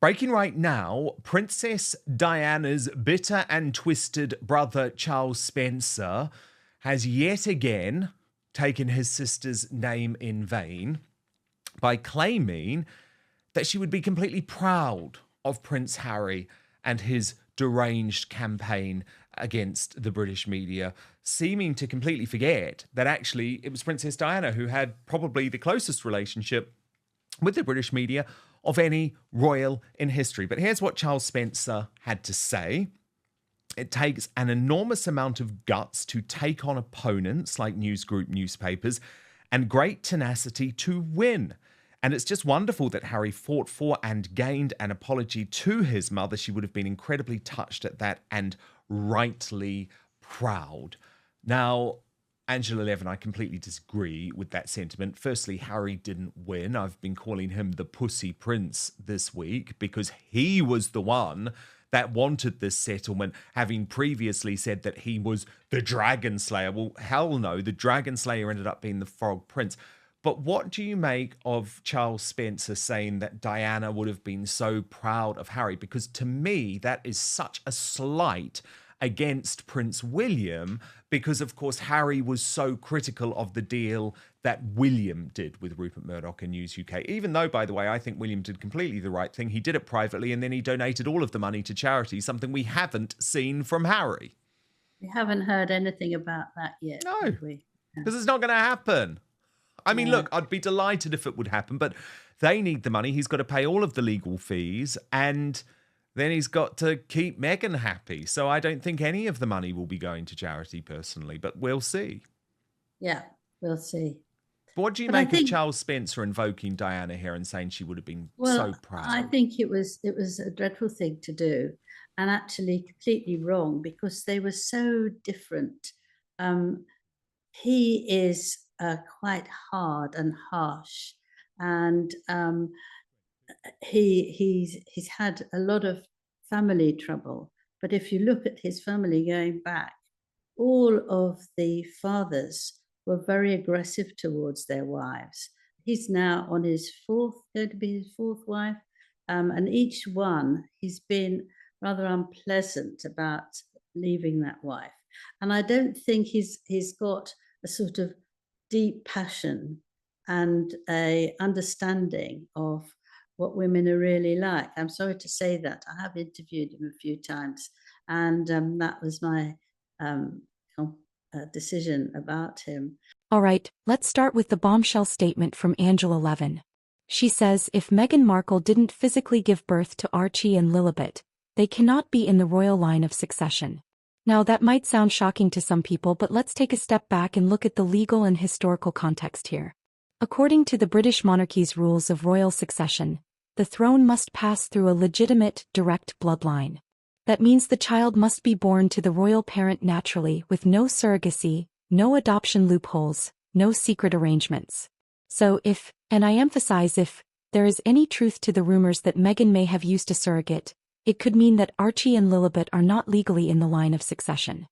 Breaking right now, Princess Diana's bitter and twisted brother Charles Spencer has yet again taken his sister's name in vain by claiming that she would be completely proud of Prince Harry and his deranged campaign against the British media, seeming to completely forget that actually it was Princess Diana who had probably the closest relationship with the British media of any royal in history. But here's what Charles Spencer had to say. It takes an enormous amount of guts to take on opponents like news group newspapers and great tenacity to win. And it's just wonderful that Harry fought for and gained an apology to his mother. She would have been incredibly touched at that and rightly proud. Now, Angela Levin, I completely disagree with that sentiment. Firstly, Harry didn't win. I've been calling him the Pussy Prince this week because he was the one that wanted this settlement, having previously said that he was the Dragon Slayer. Well, hell no, the Dragon Slayer ended up being the Frog Prince. But what do you make of Charles Spencer saying that Diana would have been so proud of Harry? Because to me, that is such a slight against Prince William, because of course Harry was so critical of the deal that William did with Rupert Murdoch and News UK. Even though, by the way, I think William did completely the right thing. He did it privately and then he donated all of the money to charity, something we haven't seen from Harry. We haven't heard anything about that yet, No, have we? because it's not going to happen. I mean, look, I'd be delighted if it would happen, but they need the money. He's got to pay all of the legal fees and then he's got to keep Meghan happy. So I don't think any of the money will be going to charity personally, but we'll see. Yeah, we'll see. But what do you make of Charles Spencer invoking Diana here and saying she would have been so proud? I think it was a dreadful thing to do and actually completely wrong because they were so different. He is quite hard and harsh, and he's had a lot of family trouble. But if you look at his family going back, all of the fathers were very aggressive towards their wives. He's now on his going to be his fourth wife, and each one he's been rather unpleasant about leaving that wife. And I don't think he's got a sort of deep passion and a understanding of what women are really like. I'm sorry to say that. I have interviewed him a few times, and that was my decision about him. All right, let's start with the bombshell statement from Angela Levin. She says if Meghan Markle didn't physically give birth to Archie and Lilibet, they cannot be in the royal line of succession. Now that might sound shocking to some people, but let's take a step back and look at the legal and historical context here. According to the British monarchy's rules of royal succession, the throne must pass through a legitimate, direct bloodline. That means the child must be born to the royal parent naturally with no surrogacy, no adoption loopholes, no secret arrangements. So if, and I emphasize if, there is any truth to the rumors that Meghan may have used a surrogate, it could mean that Archie and Lilibet are not legally in the line of succession.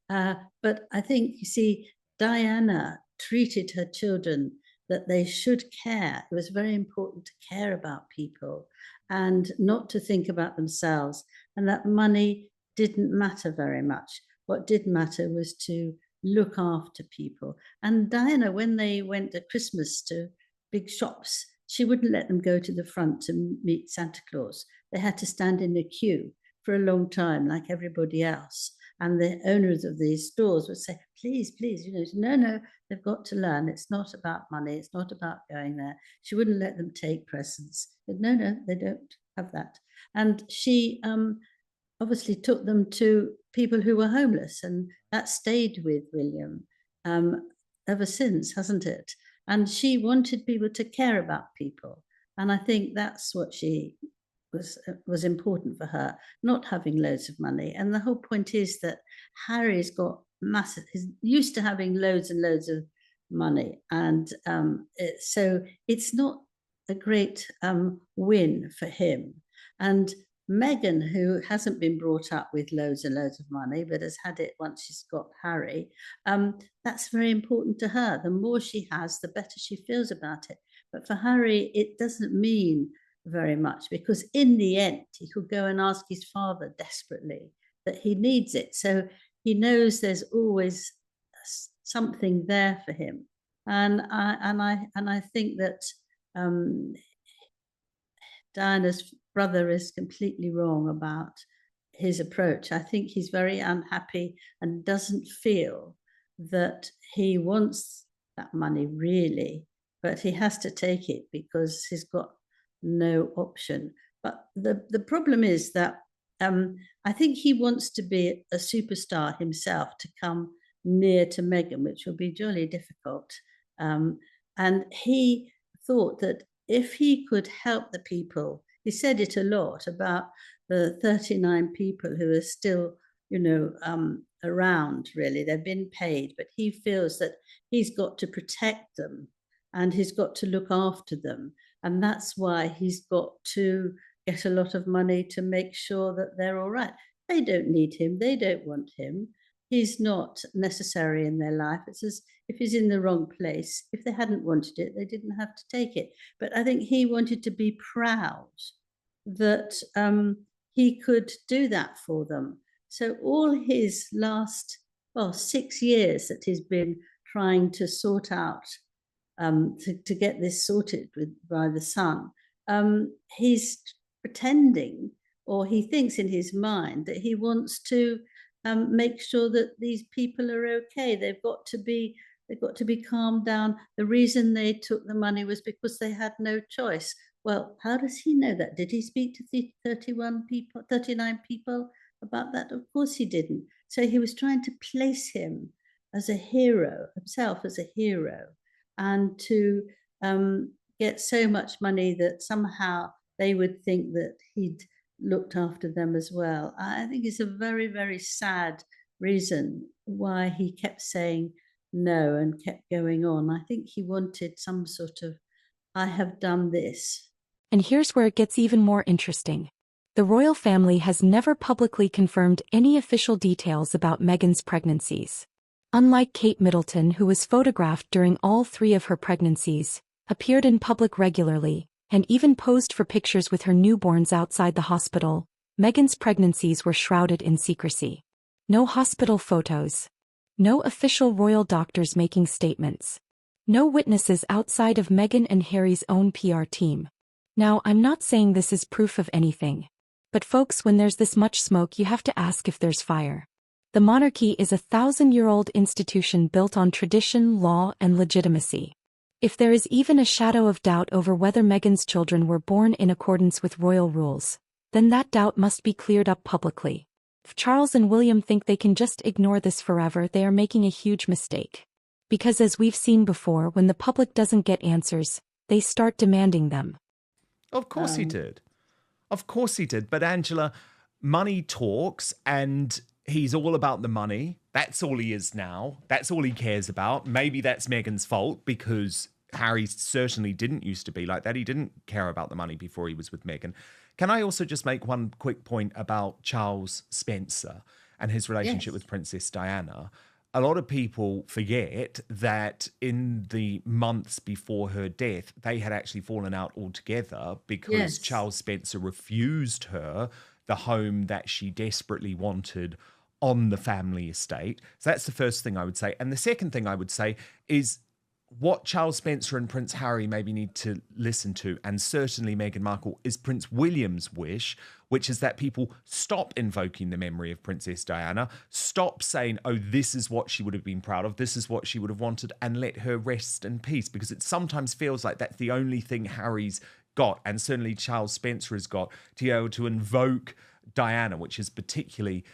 But I think, you see, Diana treated her children that they should care. It was very important to care about people and not to think about themselves, and that money didn't matter very much. What did matter was to look after people. And Diana, when they went at Christmas to big shops, she wouldn't let them go to the front to meet Santa Claus. They had to stand in a queue for a long time, like everybody else. And the owners of these stores would say, please, please, no, they've got to learn. It's not about money. It's not about going there. She wouldn't let them take presents. But no, they don't have that. And she obviously took them to people who were homeless, and that stayed with William ever since, hasn't it? And she wanted people to care about people. And I think that's what she was important for her, not having loads of money. And the whole point is that Harry's got massive, he's used to having loads and loads of money. And so it's not a great win for him. And Meghan, who hasn't been brought up with loads and loads of money, but has had it once she's got Harry, that's very important to her. The more she has, the better she feels about it. But for Harry, it doesn't mean very much, because in the end he could go and ask his father desperately that he needs it. So he knows there's always something there for him. And I think that Diana's brother is completely wrong about his approach. I think he's very unhappy and doesn't feel that he wants that money really, but he has to take it because he's got no option. But the problem is that I think he wants to be a superstar himself to come near to Meghan, which will be jolly difficult. And he thought that if he could help the people, he said it a lot about the 39 people who are still, around, really. They've been paid, but he feels that he's got to protect them and he's got to look after them. And that's why he's got to get a lot of money to make sure that they're all right. They don't need him. They don't want him. He's not necessary in their life. It's as if he's in the wrong place. If they hadn't wanted it, they didn't have to take it. But I think he wanted to be proud that he could do that for them. So all his last 6 years that he's been trying to sort out, to get this sorted by the son, he's pretending, or he thinks in his mind, that he wants to make sure that these people are okay. They've got to be calmed down. The reason they took the money was because they had no choice. Well, how does he know that? Did he speak to the 39 people about that? Of course he didn't. So he was trying to place him as a hero, himself as a hero, and to get so much money that somehow they would think that he'd looked after them as well. I think it's a very, very sad reason why he kept saying no and kept going on. I think he wanted some sort of, I have done this. And here's where it gets even more interesting. The royal family has never publicly confirmed any official details about Meghan's pregnancies. Unlike Kate Middleton, who was photographed during all 3 of her pregnancies, appeared in public regularly, and even posed for pictures with her newborns outside the hospital, Meghan's pregnancies were shrouded in secrecy. No hospital photos. No official royal doctors making statements. No witnesses outside of Meghan and Harry's own PR team. Now, I'm not saying this is proof of anything. But folks, when there's this much smoke, you have to ask if there's fire. The monarchy is a 1,000-year-old institution built on tradition, law, and legitimacy. If there is even a shadow of doubt over whether Meghan's children were born in accordance with royal rules, then that doubt must be cleared up publicly. If Charles and William think they can just ignore this forever, they are making a huge mistake. Because as we've seen before, when the public doesn't get answers, they start demanding them. Of course he did. Of course he did. But Angela, money talks, and he's all about the money. That's all he is now. That's all he cares about. Maybe that's Meghan's fault, because Harry certainly didn't used to be like that. He didn't care about the money before he was with Meghan. Can I also just make one quick point about Charles Spencer and his relationship with Princess Diana? A lot of people forget that in the months before her death, they had actually fallen out altogether because Charles Spencer refused her the home that she desperately wanted on the family estate. So that's the first thing I would say. And the second thing I would say is what Charles Spencer and Prince Harry maybe need to listen to, and certainly Meghan Markle, is Prince William's wish, which is that people stop invoking the memory of Princess Diana, stop saying, oh, this is what she would have been proud of, this is what she would have wanted, and let her rest in peace, because it sometimes feels like that's the only thing Harry's got, and certainly Charles Spencer has got, to be able to invoke Diana, which is particularly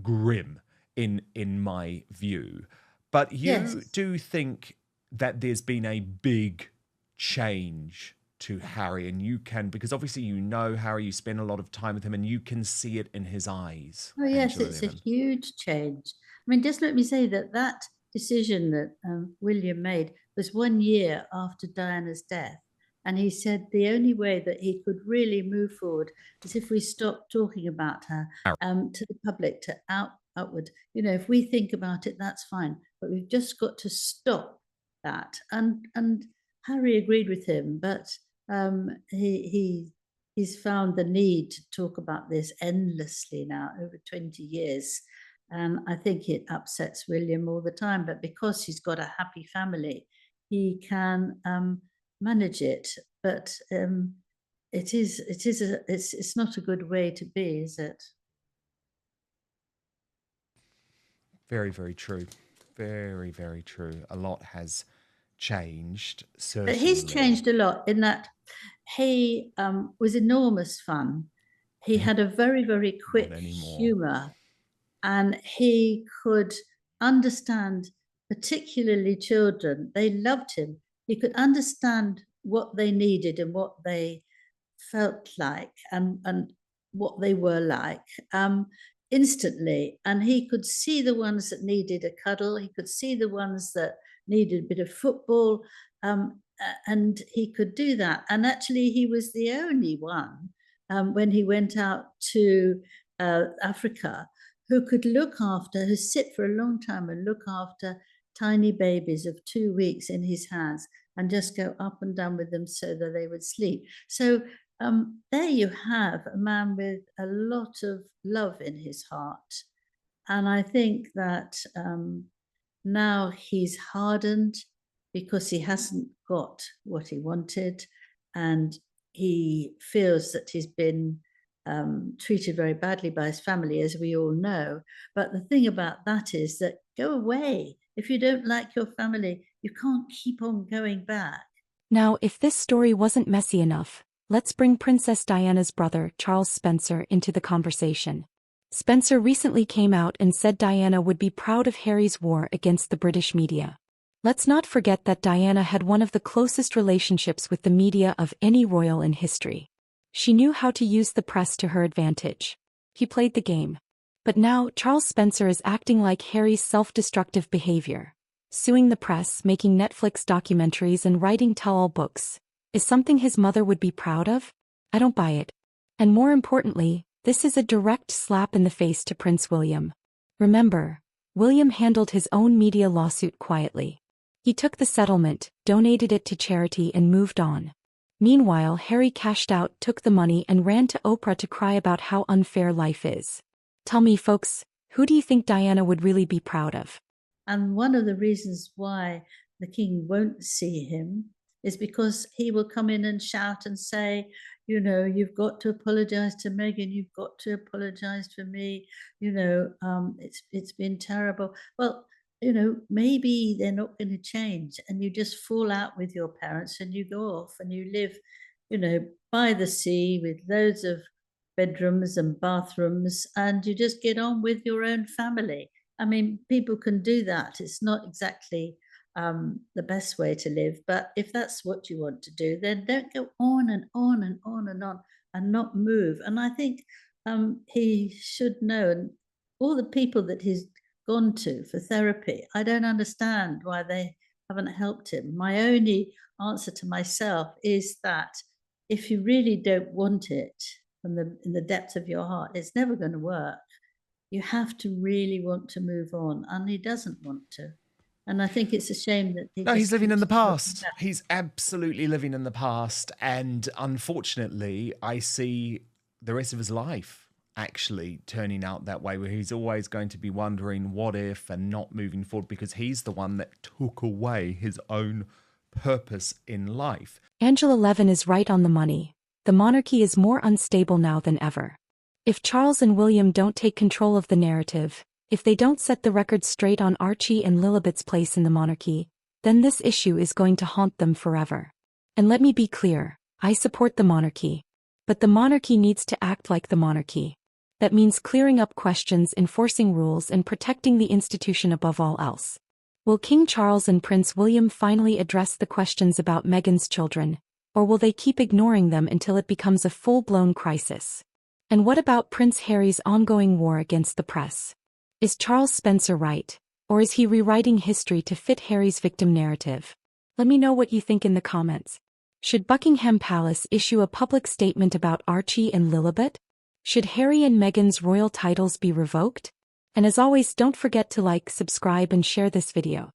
grim in my view. But you do think that there's been a big change to Harry, and you can, because obviously you know Harry, you spend a lot of time with him, and you can see it in his eyes. Oh yes, it's a huge change. I mean, just let me say that decision that William made was 1 year after Diana's death, and he said the only way that he could really move forward is if we stop talking about her to the public, to outward. You know, if we think about it, that's fine, but we've just got to stop that. And Harry agreed with him, but he he's found the need to talk about this endlessly now, over 20 years. And I think it upsets William all the time, but because he's got a happy family, he can manage it. But it's not a good way to be, is it? Very, very true. Very, very true. A lot has changed, certainly. But he's changed a lot in that he was enormous fun. He had a very, very quick humour, and he could understand particularly children. They loved him. He could understand what they needed and what they felt like and what they were like instantly. And he could see the ones that needed a cuddle. He could see the ones that needed a bit of football. And he could do that. And actually, he was the only one when he went out to Africa who could who sit for a long time and look after tiny babies of 2 weeks in his hands and just go up and down with them so that they would sleep. So there you have a man with a lot of love in his heart. And I think that now he's hardened because he hasn't got what he wanted, and he feels that he's been treated very badly by his family, as we all know. But the thing about that is that go away. If you don't like your family, you can't keep on going back. Now, if this story wasn't messy enough, let's bring Princess Diana's brother, Charles Spencer, into the conversation. Spencer recently came out and said Diana would be proud of Harry's war against the British media. Let's not forget that Diana had one of the closest relationships with the media of any royal in history. She knew how to use the press to her advantage. He played the game. But now, Charles Spencer is acting like Harry's self-destructive behavior. Suing the press, making Netflix documentaries and writing tell-all books is something his mother would be proud of? I don't buy it. And more importantly, this is a direct slap in the face to Prince William. Remember, William handled his own media lawsuit quietly. He took the settlement, donated it to charity and moved on. Meanwhile, Harry cashed out, took the money and ran to Oprah to cry about how unfair life is. Tell me, folks, who do you think Diana would really be proud of? And one of the reasons why the king won't see him is because he will come in and shout and say, you know, you've got to apologize to Meghan, you've got to apologize for me, you know, it's been terrible. Well, you know, maybe they're not going to change, and you just fall out with your parents and you go off and you live, you know, by the sea with loads of bedrooms and bathrooms, and you just get on with your own family. I mean, people can do that. It's not exactly the best way to live, but if that's what you want to do, then don't go on and on and on and on and not move. And I think he should know, and all the people that he's gone to for therapy, I don't understand why they haven't helped him. My only answer to myself is that if you really don't want it in the depths of your heart, it's never going to work. You have to really want to move on, and he doesn't want to. And I think it's a shame that he's living in the past. He's absolutely living in the past. And unfortunately, I see the rest of his life actually turning out that way, where he's always going to be wondering what if and not moving forward, because he's the one that took away his own purpose in life. Angela Levin is right on the money. The monarchy is more unstable now than ever. If Charles and William don't take control of the narrative, if they don't set the record straight on Archie and Lilibet's place in the monarchy, then this issue is going to haunt them forever. And let me be clear, I support the monarchy. But the monarchy needs to act like the monarchy. That means clearing up questions, enforcing rules, and protecting the institution above all else. Will King Charles and Prince William finally address the questions about Meghan's children, or will they keep ignoring them until it becomes a full-blown crisis? And what about Prince Harry's ongoing war against the press? Is Charles Spencer right, or is he rewriting history to fit Harry's victim narrative? Let me know what you think in the comments. Should Buckingham Palace issue a public statement about Archie and Lilibet? Should Harry and Meghan's royal titles be revoked? And as always, don't forget to like, subscribe, and share this video.